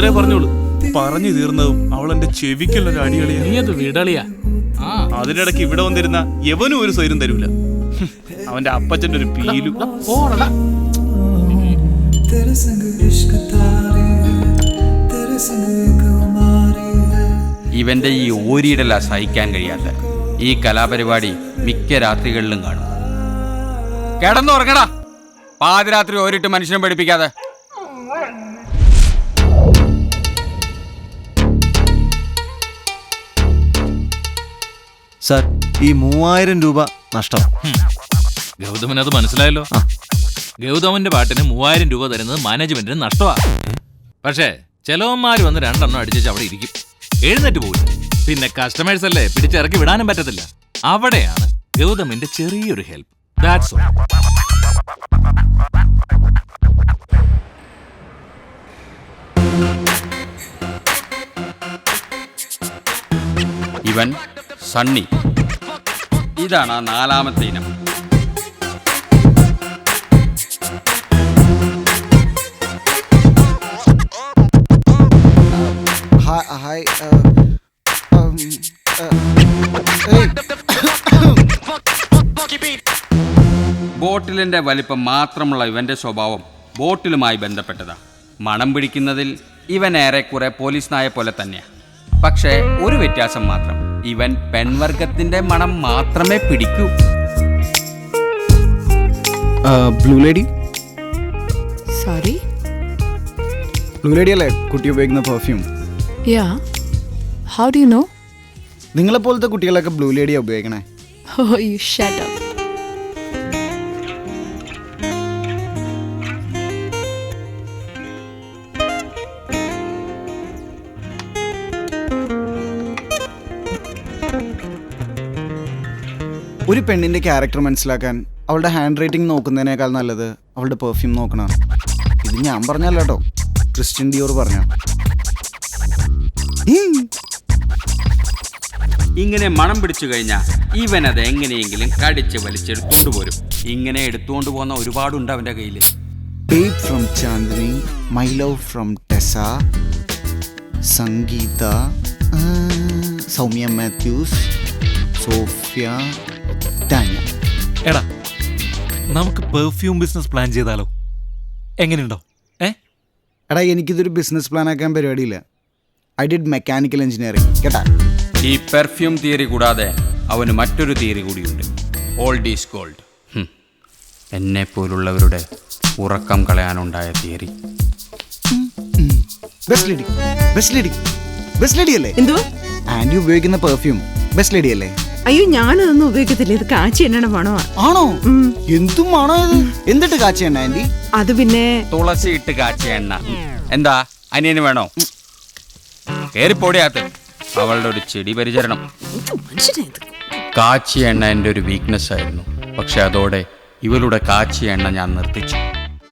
അത്രേ പറഞ്ഞോളൂ. പറഞ്ഞു തീർന്നതും അവൾ എന്റെ ചെവിക്കുള്ളൊരു അടികളിയാ. നീ അത് വിടളിയാ. അതിനിടയ്ക്ക് ഇവിടെ വന്നിരുന്ന യവനും ഒരു സ്വൈരം തരൂല. അവന്റെ അപ്പച്ചന്റെ ഒരു പീലും. ഇവന്റെ ഈ ഓരിയിടല സഹിക്കാൻ കഴിയാത്ത ഈ കലാപരിപാടി മിക്ക രാത്രികളിലും കാണും. കിടന്നുറങ്ങടാ, പാതിരാത്രി ഓരിട്ട് മനുഷ്യനെ പഠിപ്പിക്കാതെ. സാർ, ഈ 3000 രൂപ നഷ്ടം. ഗൗതമൻ അത് മനസ്സിലായല്ലോ. ഗൗതമന്റെ പാട്ടിന് 3000 രൂപ തരുന്നത് മാനേജ്മെന്റിന് നഷ്ടമാണ്. പക്ഷേ ചെലവന്മാര് വന്ന് 2 എണ്ണം അടിച്ചു അവിടെ ഇരിക്കും, എഴുന്നേറ്റ് പോകില്ല. പിന്നെ കസ്റ്റമേഴ്സ് അല്ലേ, പിടിച്ചിറക്കി വിടാനും പറ്റത്തില്ല. അവിടെയാണ് ഗൗതമിന്റെ ചെറിയൊരു ഹെൽപ്പ്. That's all. ഇവൻ സണ്ണി. ഇതാണ് 4ാമത്തെ ഇനം. ഹായ്. ബോട്ടിലിന്റെ വലിപ്പം മാത്രമുള്ള ഇവന്റെ സ്വഭാവം ബോട്ടിലുമായി ബന്ധപ്പെട്ടതാ. മണം പിടിക്കുന്നതിൽ ഇവൻ ഏറെക്കുറെ പോലീസ് നായ പോലെ തന്നെയാ. പക്ഷേ ഒരു വ്യത്യാസം മാത്രം, ഇവൻ പെൺവർഗത്തിന്റെ മണം മാത്രമേ പിടിക്കൂ. Blue lady. Sorry, blue lady അല്ലേ കുട്ടി ഉപയോഗിക്കുന്ന perfume? Yeah. How do you know? നിങ്ങളെപ്പോലത്തെ കുട്ടികളൊക്കെ ബ്ലൂ ലേഡിയാ ഉപയോഗിക്കണേ. Oh, you shut up. ഒരു പെണ്ണിന്റെ ക്യാരക്ടർ മനസ്സിലാക്കാൻ അവളുടെ ഹാൻഡ് റൈറ്റിംഗ് നോക്കുന്നതിനേക്കാൾ നല്ലത് അവളുടെ പെർഫ്യൂം നോക്കണതാണ്. ഇത് ഞാൻ പറഞ്ഞല്ല കേട്ടോ, ക്രിസ്ത്യൻ ഡിയോർ പറഞ്ഞ. ഇങ്ങനെ മണം പിടിച്ചു കഴിഞ്ഞാൽ ഇവൻ അത് എങ്ങനെയെങ്കിലും കടിച്ച് വലിച്ചെടുത്തോണ്ട് പോരും. ഇങ്ങനെ എടുത്തുകൊണ്ട് പോകുന്ന ഒരുപാടുണ്ട് അവന്റെ കയ്യിൽ. Babe from Chandni, my love from Tessa, Sangeetha, Soumya Mathews, Sophia, Tania. എടാ, നമുക്ക് പെർഫ്യൂം ബിസിനസ് പ്ലാൻ ചെയ്താലോ? എങ്ങനെയുണ്ടോ? എടാ, എനിക്കിതൊരു ബിസിനസ് പ്ലാൻ ആക്കാൻ പരിപാടിയില്ല. ഐ ഡിഡ് മെക്കാനിക്കൽ എഞ്ചിനീയറിംഗ് കേട്ടാ. ഈ പെർഫ്യൂം തിയറി കൂടാതെ അവന് മറ്റൊരു തിയറി കൂടിയുണ്ട്, ഓൾഡ് ഈസ് ഗോൾഡ്. എന്നെ പോലുള്ളവരുടെ ഉറക്കം കളയാനുണ്ടായ തിയറി. ബെസ്റ്റ് ലേഡി അല്ലേ? എന്തോ ആന്റി ഉപയോഗിക്കുന്ന പെർഫ്യൂം ബെസ്റ്റ് ലേഡി അല്ലേ? അയ്യോ, ഞാനതൊന്നും ഉപയോഗിക്കത്തില്ല. ഇത് കാച്ചി എണ്ണ മണോ? ആണോ? എന്തും ആണോ ഇത്? എന്നിട്ട് കാച്ചി എണ്ണ ആന്റി? അത് പിന്നെ തുളസി ഇട്ട് കാച്ചിയ എണ്ണ. എന്താ അനിയന് വേണോ? കേറിപ്പോടിയാത്ത അവളുടെ ഒരു ചെടി പരിചരണം. കാച്ചിയ എണ്ണ എൻ്റെ ഒരു വീക്ക്നെസ് ആയിരുന്നു. പക്ഷെ അതോടെ ഇവളുടെ കാച്ചിയ എണ്ണ ഞാൻ നിർത്തിച്ചു.